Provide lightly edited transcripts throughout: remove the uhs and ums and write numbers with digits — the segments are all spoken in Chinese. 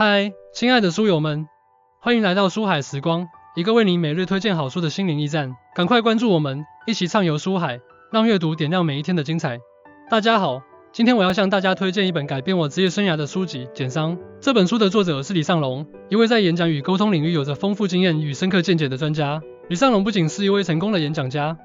嗨，亲爱的书友们，欢迎来到书海时光，一个为你每日推荐好书的心灵驿站。赶快关注我们，一起畅游书海，让阅读点亮每一天的精彩。大家好，今天我要向大家推荐一本改变我职业生涯的书籍《简商》。这本书的作者是李尚龙，一位在演讲与沟通领域有着丰富经验与深刻见解的专家。李尚龙不仅是一位成功的演讲家，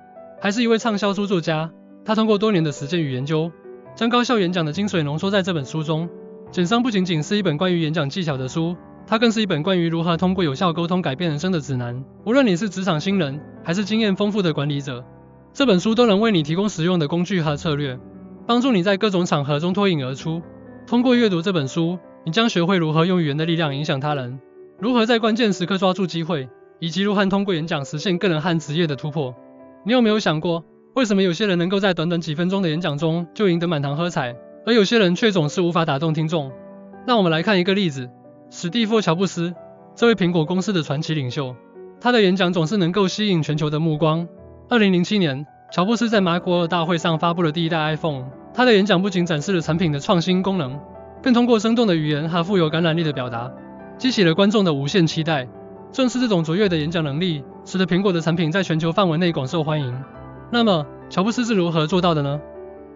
还是一位畅销书作家。他通过多年的实践与研究，将高效演讲的精髓浓缩在这本书中。简商不仅仅是一本关于演讲技巧的书，它更是一本关于如何通过有效沟通改变人生的指南。无论你是职场新人，还是经验丰富的管理者，这本书都能为你提供实用的工具和策略，帮助你在各种场合中脱颖而出。通过阅读这本书，你将学会如何用语言的力量影响他人，如何在关键时刻抓住机会，以及如何通过演讲实现个人和职业的突破。你有没有想过，为什么有些人能够在短短几分钟的演讲中就赢得满堂喝彩，而有些人却总是无法打动听众？让我们来看一个例子。史蒂夫·乔布斯，这位苹果公司的传奇领袖，他的演讲总是能够吸引全球的目光。2007年，乔布斯在马古尔大会上发布了第一代 iPhone。他的演讲不仅展示了产品的创新功能，更通过生动的语言和富有感染力的表达，激起了观众的无限期待。正是这种卓越的演讲能力，使得苹果的产品在全球范围内广受欢迎。那么，乔布斯是如何做到的呢？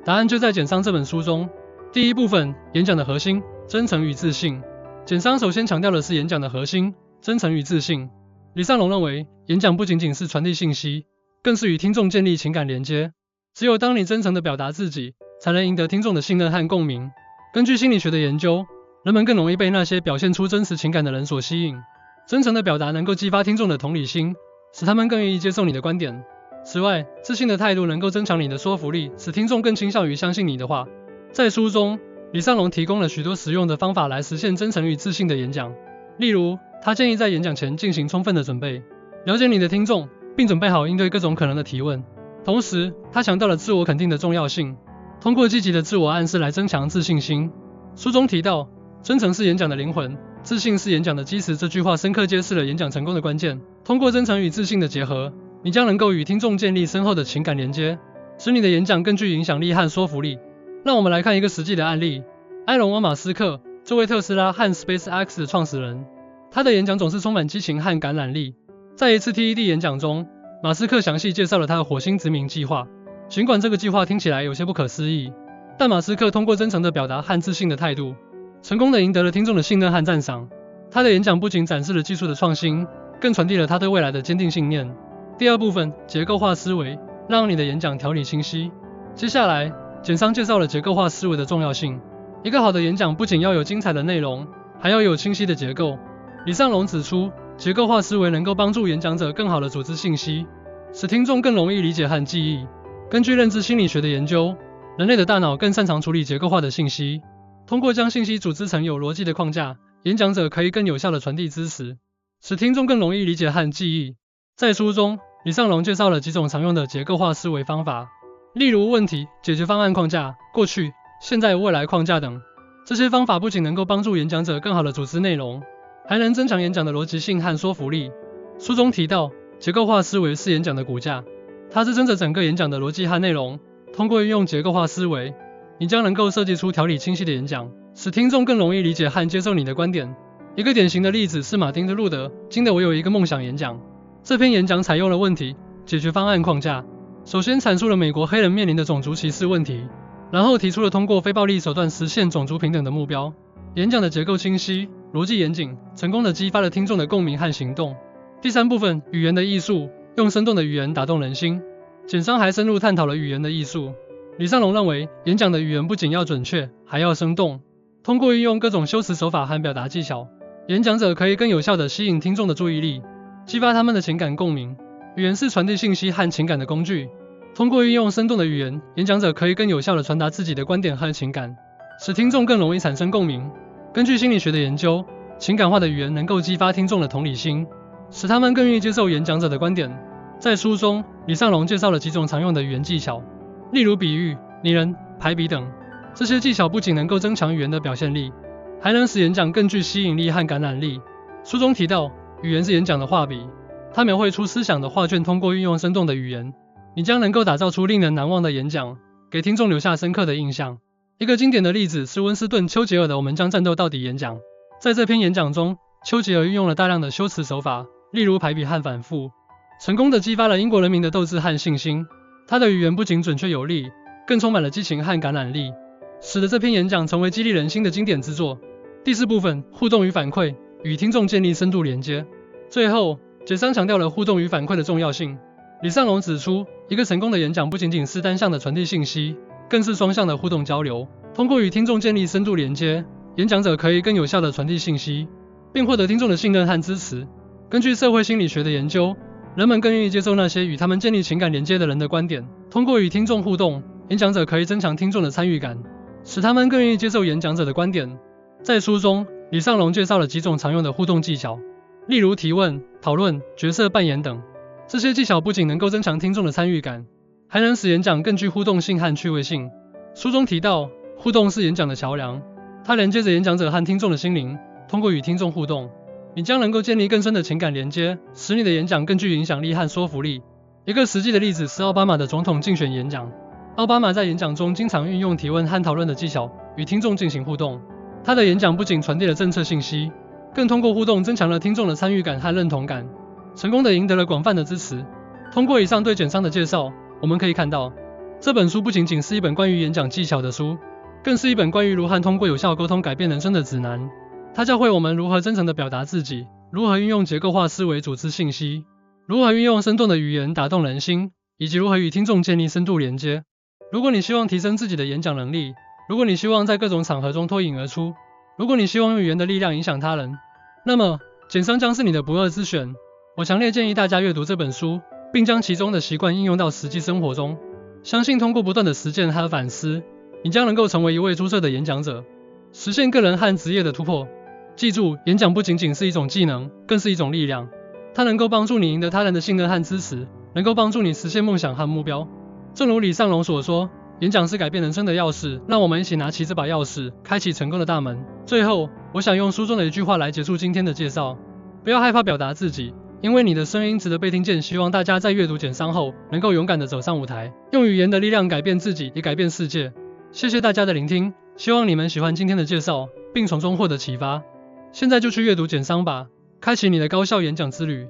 答案就在《简商》这本书中。第一部分，演讲的核心，真诚与自信。简商首先强调的是演讲的核心，真诚与自信。李尚龙认为，演讲不仅仅是传递信息，更是与听众建立情感连接。只有当你真诚地表达自己，才能赢得听众的信任和共鸣。根据心理学的研究，人们更容易被那些表现出真实情感的人所吸引。真诚的表达能够激发听众的同理心，使他们更愿意接受你的观点。此外，自信的态度能够增强你的说服力，使听众更倾向于相信你的话。在书中，李尚龙提供了许多实用的方法来实现真诚与自信的演讲。例如，他建议在演讲前进行充分的准备，了解你的听众，并准备好应对各种可能的提问。同时，他强调了自我肯定的重要性，通过积极的自我暗示来增强自信心。书中提到，真诚是演讲的灵魂，自信是演讲的基石，这句话深刻揭示了演讲成功的关键。通过真诚与自信的结合，你将能够与听众建立深厚的情感连接，使你的演讲更具影响力和说服力。让我们来看一个实际的案例。埃隆·马斯克，这位特斯拉和 SpaceX 的创始人，他的演讲总是充满激情和感染力。在一次 TED 演讲中，马斯克详细介绍了他的火星殖民计划。尽管这个计划听起来有些不可思议，但马斯克通过真诚的表达和自信的态度，成功地赢得了听众的信任和赞赏。他的演讲不仅展示了技术的创新，更传递了他对未来的坚定信念。第二部分，结构化思维，让你的演讲条理清晰。接下来，简商介绍了结构化思维的重要性。一个好的演讲不仅要有精彩的内容，还要有清晰的结构。李尚龙指出，结构化思维能够帮助演讲者更好地组织信息，使听众更容易理解和记忆。根据认知心理学的研究，人类的大脑更擅长处理结构化的信息。通过将信息组织成有逻辑的框架，演讲者可以更有效地传递知识，使听众更容易理解和记忆。在书中，李尚龙介绍了几种常用的结构化思维方法，例如问题、解决方案框架、过去、现在、未来框架等。这些方法不仅能够帮助演讲者更好地组织内容，还能增强演讲的逻辑性和说服力。书中提到，结构化思维是演讲的骨架，它支撑着整个演讲的逻辑和内容。通过运用结构化思维，你将能够设计出条理清晰的演讲，使听众更容易理解和接受你的观点。一个典型的例子是马丁·路德金的《我有一个梦想》演讲。这篇演讲采用了问题、解决方案框架，首先阐述了美国黑人面临的种族歧视问题，然后提出了通过非暴力手段实现种族平等的目标。演讲的结构清晰，逻辑严谨，成功地激发了听众的共鸣和行动。第三部分，语言的艺术，用生动的语言打动人心。简商还深入探讨了语言的艺术。李尚龙认为，演讲的语言不仅要准确，还要生动。通过运用各种修辞手法和表达技巧，演讲者可以更有效地吸引听众的注意力，激发他们的情感共鸣。语言是传递信息和情感的工具。通过运用生动的语言，演讲者可以更有效地传达自己的观点和情感，使听众更容易产生共鸣。根据心理学的研究，情感化的语言能够激发听众的同理心，使他们更愿意接受演讲者的观点。在书中，李尚龙介绍了几种常用的语言技巧，例如比喻、拟人、排比等。这些技巧不仅能够增强语言的表现力，还能使演讲更具吸引力和感染力。书中提到，语言是演讲的画笔，它描绘出思想的画卷。通过运用生动的语言，你将能够打造出令人难忘的演讲，给听众留下深刻的印象。一个经典的例子是温斯顿·丘吉尔的《我们将战斗到底》演讲。在这篇演讲中，丘吉尔运用了大量的修辞手法，例如排比和反复，成功地激发了英国人民的斗志和信心。他的语言不仅准确有力，更充满了激情和感染力，使得这篇演讲成为激励人心的经典之作。第4部分，互动与反馈，与听众建立深度连接。最后，简商强调了互动与反馈的重要性。李尚龙指出，一个成功的演讲不仅仅是单向的传递信息，更是双向的互动交流。通过与听众建立深度连接，演讲者可以更有效地传递信息，并获得听众的信任和支持。根据社会心理学的研究，人们更愿意接受那些与他们建立情感连接的人的观点。通过与听众互动，演讲者可以增强听众的参与感，使他们更愿意接受演讲者的观点。在书中，李尚龙介绍了几种常用的互动技巧，例如提问、讨论、角色扮演等。这些技巧不仅能够增强听众的参与感，还能使演讲更具互动性和趣味性。书中提到，互动是演讲的桥梁，它连接着演讲者和听众的心灵。通过与听众互动，你将能够建立更深的情感连接，使你的演讲更具影响力和说服力。一个实际的例子是奥巴马的总统竞选演讲。奥巴马在演讲中经常运用提问和讨论的技巧，与听众进行互动。他的演讲不仅传递了政策信息，更通过互动增强了听众的参与感和认同感，成功地赢得了广泛的支持。通过以上对简商的介绍，我们可以看到，这本书不仅仅是一本关于演讲技巧的书，更是一本关于如何通过有效沟通改变人生的指南。它教会我们如何真诚地表达自己，如何运用结构化思维组织信息，如何运用生动的语言打动人心，以及如何与听众建立深度连接。如果你希望提升自己的演讲能力，如果你希望在各种场合中脱颖而出，如果你希望用语言的力量影响他人，那么简商将是你的不二之选。我强烈建议大家阅读这本书，并将其中的习惯应用到实际生活中。相信通过不断的实践和反思，你将能够成为一位出色的演讲者，实现个人和职业的突破。记住，演讲不仅仅是一种技能，更是一种力量。它能够帮助你赢得他人的信任和支持，能够帮助你实现梦想和目标。正如李尚龙所说，演讲是改变人生的钥匙，让我们一起拿起这把钥匙，开启成功的大门。最后，我想用书中的一句话来结束今天的介绍：不要害怕表达自己，因为你的声音值得被听见。希望大家在阅读简商后，能够勇敢地走上舞台，用语言的力量改变自己，也改变世界。谢谢大家的聆听，希望你们喜欢今天的介绍，并从中获得启发。现在就去阅读简商吧，开启你的高效演讲之旅。